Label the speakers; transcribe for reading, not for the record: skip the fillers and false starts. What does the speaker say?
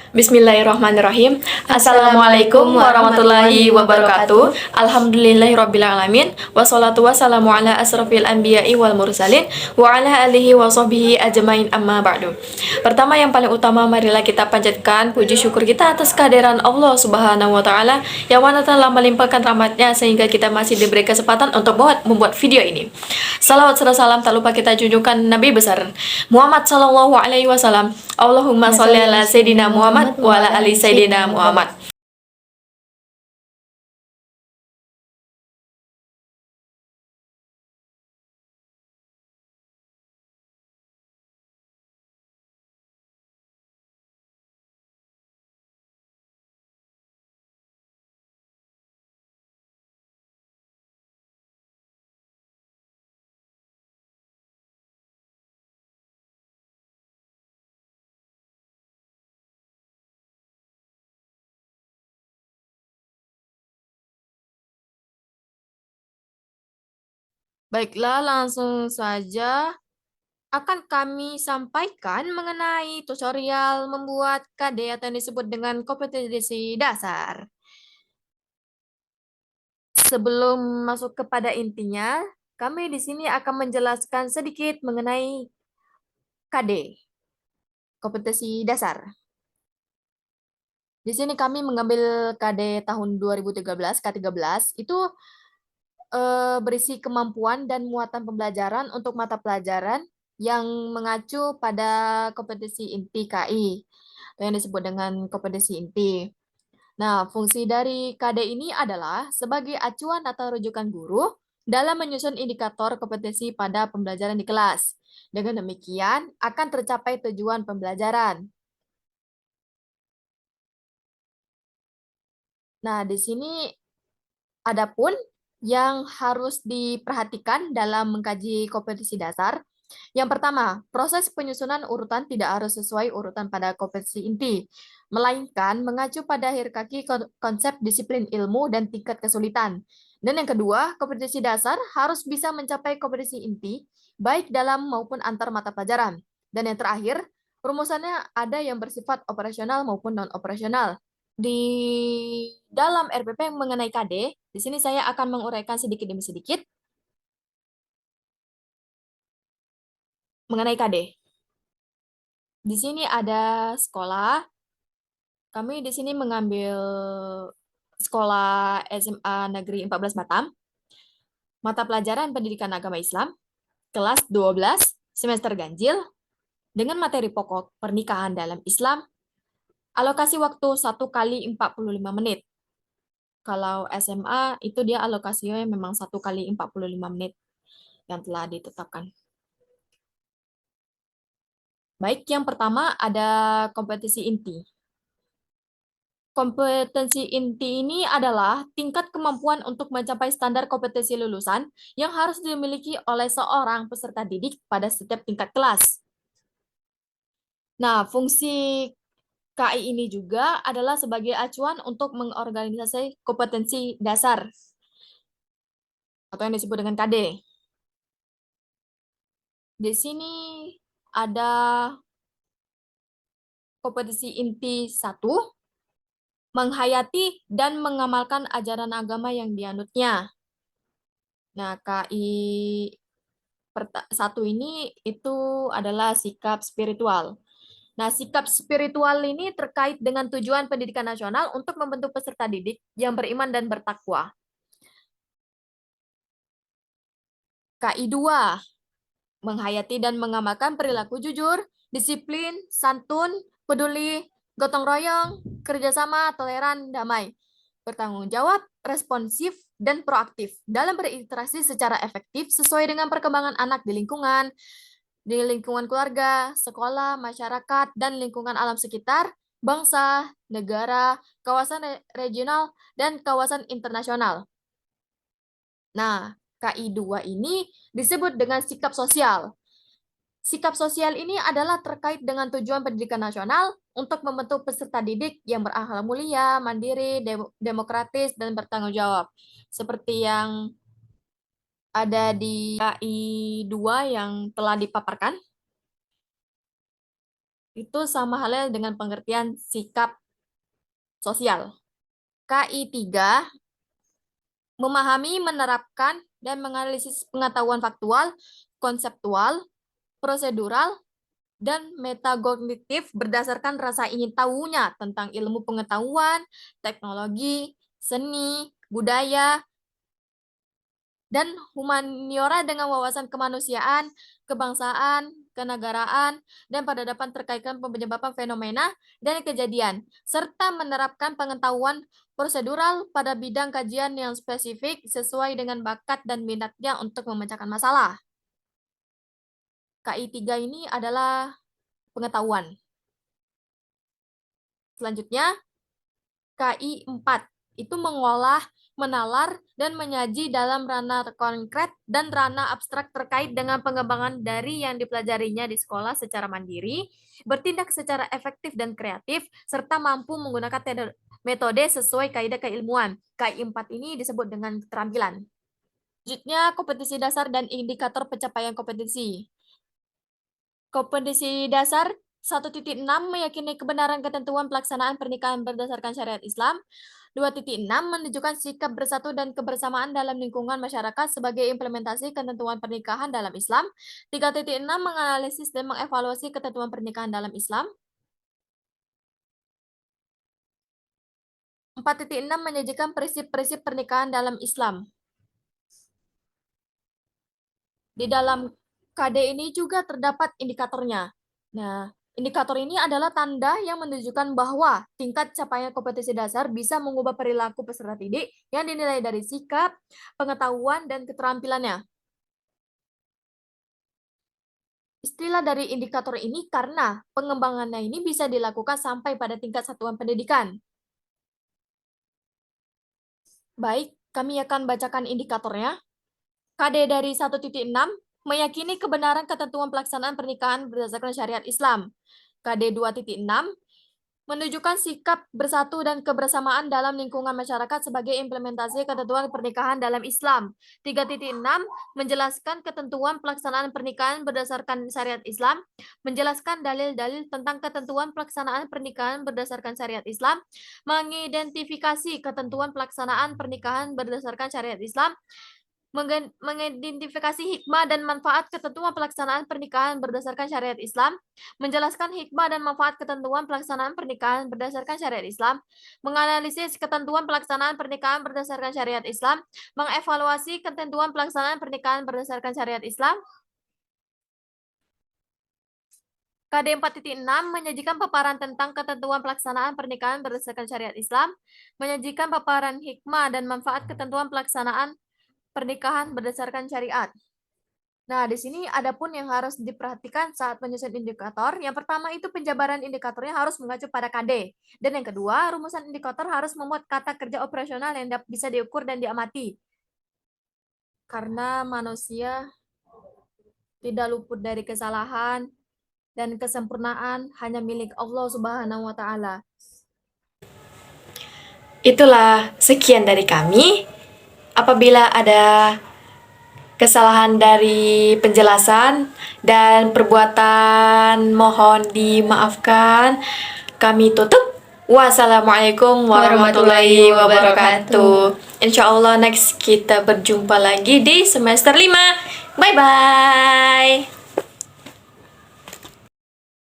Speaker 1: Bismillahirrahmanirrahim. Assalamualaikum warahmatullahi wabarakatuh. Alhamdulillahirrabbilalamin. Wassalatu wassalamu ala asrafil anbiya'i wal mursalin wa ala alihi wa sahbihi ajmain amma ba'du. Pertama yang paling utama, marilah kita panjatkan puji syukur kita atas kehadiran Allah Subhanahu wa taala yang mana telah melimpahkan rahmatnya sehingga kita masih diberi kesempatan untuk membuat video ini. Salawat serta salam tak lupa kita junjungkan Nabi besar Muhammad sallallahu alaihi wasallam. Allahumma sholli ala sayyidina Muhammad wa ala ali sayyidina Muhammad. Baiklah, langsung saja akan kami sampaikan mengenai tutorial membuat KD atau yang disebut dengan kompetensi dasar. Sebelum masuk kepada intinya, kami di sini akan menjelaskan sedikit mengenai KD, kompetensi dasar. Di sini kami mengambil KD tahun 2013, K13, itu berisi kemampuan dan muatan pembelajaran untuk mata pelajaran yang mengacu pada kompetensi inti KI, atau yang disebut dengan kompetensi inti. Nah, fungsi dari KD ini adalah sebagai acuan atau rujukan guru dalam menyusun indikator kompetensi pada pembelajaran di kelas. Dengan demikian, akan tercapai tujuan pembelajaran. Nah, di sini adapun yang harus diperhatikan dalam mengkaji kompetensi dasar. Yang pertama, proses penyusunan urutan tidak harus sesuai urutan pada kompetensi inti, melainkan mengacu pada hierarki konsep disiplin ilmu dan tingkat kesulitan. Dan yang kedua, kompetensi dasar harus bisa mencapai kompetensi inti, baik dalam maupun antar mata pelajaran. Dan yang terakhir, rumusannya ada yang bersifat operasional maupun non-operasional. Di dalam RPP mengenai KD, di sini saya akan menguraikan sedikit demi sedikit mengenai KD. Di sini ada sekolah. Kami di sini mengambil sekolah SMA Negeri 14 Batam. Mata pelajaran Pendidikan Agama Islam, kelas 12, semester ganjil, dengan materi pokok pernikahan dalam Islam, alokasi waktu 1 kali 45 menit. Kalau SMA itu dia alokasinya memang 1 kali 45 menit yang telah ditetapkan. Baik, yang pertama ada kompetensi inti. Kompetensi inti ini adalah tingkat kemampuan untuk mencapai standar kompetensi lulusan yang harus dimiliki oleh seorang peserta didik pada setiap tingkat kelas. Nah, fungsi KI ini juga adalah sebagai acuan untuk mengorganisasi kompetensi dasar atau yang disebut dengan KD. Di sini ada kompetensi inti 1, menghayati dan mengamalkan ajaran agama yang dianutnya. Nah, KI 1 ini itu adalah sikap spiritual. Nah, sikap spiritual ini terkait dengan tujuan pendidikan nasional untuk membentuk peserta didik yang beriman dan bertakwa. KI 2, menghayati dan mengamalkan perilaku jujur, disiplin, santun, peduli, gotong royong, kerjasama, toleran, damai, bertanggung jawab, responsif, dan proaktif dalam berinteraksi secara efektif sesuai dengan perkembangan anak di lingkungan keluarga, sekolah, masyarakat, dan lingkungan alam sekitar, bangsa, negara, kawasan regional, dan kawasan internasional. Nah, KI 2 ini disebut dengan sikap sosial. Sikap sosial ini adalah terkait dengan tujuan pendidikan nasional untuk membentuk peserta didik yang berakhlak mulia, mandiri, demokratis, dan bertanggung jawab. Seperti yang ada di KI 2 yang telah dipaparkan. Itu sama halnya dengan pengertian sikap sosial. KI 3, memahami, menerapkan, dan menganalisis pengetahuan faktual, konseptual, prosedural, dan metakognitif berdasarkan rasa ingin tahunya tentang ilmu pengetahuan, teknologi, seni, budaya, dan humaniora dengan wawasan kemanusiaan, kebangsaan, kenegaraan, dan peradaban terkait penyebab fenomena dan kejadian, serta menerapkan pengetahuan prosedural pada bidang kajian yang spesifik sesuai dengan bakat dan minatnya untuk memecahkan masalah. KI 3 ini adalah pengetahuan. Selanjutnya, KI 4 itu mengolah, menalar, dan menyaji dalam ranah konkret dan ranah abstrak terkait dengan pengembangan dari yang dipelajarinya di sekolah secara mandiri, bertindak secara efektif dan kreatif, serta mampu menggunakan metode sesuai kaidah keilmuan. KI 4 ini disebut dengan keterampilan. Selanjutnya, kompetisi dasar dan indikator pencapaian kompetisi. Kompetisi dasar 1.6 meyakini kebenaran ketentuan pelaksanaan pernikahan berdasarkan syariat Islam. 2.6 menunjukkan sikap bersatu dan kebersamaan dalam lingkungan masyarakat sebagai implementasi ketentuan pernikahan dalam Islam. 3.6 menganalisis dan mengevaluasi ketentuan pernikahan dalam Islam. 4.6 menyajikan prinsip-prinsip pernikahan dalam Islam. Di dalam KD ini juga terdapat indikatornya. Nah, indikator ini adalah tanda yang menunjukkan bahwa tingkat capaian kompetisi dasar bisa mengubah perilaku peserta didik yang dinilai dari sikap, pengetahuan, dan keterampilannya. Istilah dari indikator ini karena pengembangannya ini bisa dilakukan sampai pada tingkat satuan pendidikan. Baik, kami akan bacakan indikatornya. KD dari 1.6 meyakini kebenaran ketentuan pelaksanaan pernikahan berdasarkan syariat Islam. KD 2.6 menunjukkan sikap bersatu dan kebersamaan dalam lingkungan masyarakat sebagai implementasi ketentuan pernikahan dalam Islam. 3.6 menjelaskan ketentuan pelaksanaan pernikahan berdasarkan syariat Islam, menjelaskan dalil-dalil tentang ketentuan pelaksanaan pernikahan berdasarkan syariat Islam, mengidentifikasi ketentuan pelaksanaan pernikahan berdasarkan syariat Islam, mengidentifikasi hikmah dan manfaat ketentuan pelaksanaan pernikahan berdasarkan syariat Islam, menjelaskan hikmah dan manfaat ketentuan pelaksanaan pernikahan berdasarkan syariat Islam, menganalisis ketentuan pelaksanaan pernikahan berdasarkan syariat Islam, mengevaluasi ketentuan pelaksanaan pernikahan berdasarkan syariat Islam. KD 4.6 menyajikan paparan tentang ketentuan pelaksanaan pernikahan berdasarkan syariat Islam, menyajikan paparan hikmah dan manfaat ketentuan pelaksanaan pernikahan berdasarkan syariat. Nah, di sini ada pun yang harus diperhatikan saat menyusun indikator. Yang pertama itu penjabaran indikatornya harus mengacu pada KD. Dan yang kedua, rumusan indikator harus memuat kata kerja operasional yang bisa diukur dan diamati. Karena manusia tidak luput dari kesalahan dan kesempurnaan hanya milik Allah Subhanahu wa taala.
Speaker 2: Itulah sekian dari kami. Apabila ada kesalahan dari penjelasan dan perbuatan mohon dimaafkan. Kami tutup. Wassalamualaikum warahmatullahi wabarakatuh. Insya Allah next kita berjumpa lagi di semester 5. Bye-bye.